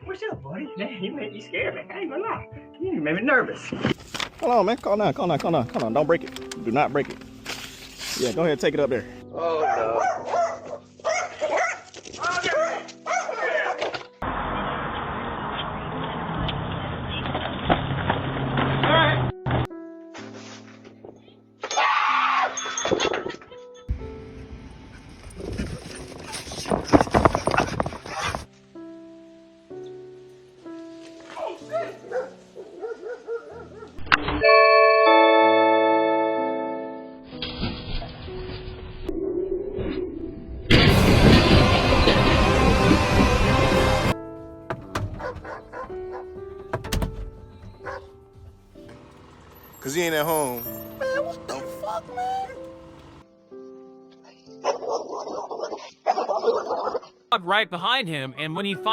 What's up, buddy? Man, you made me scared, man. I ain't gonna lie. You made me nervous. Hold on, man. Calm down, calm down, calm down. Calm down. Don't break it. Do not break it. Yeah, go ahead, take it up there. Oh, no. Cause he ain't at home. Man, what the fuck, man? Right behind him, and when he finally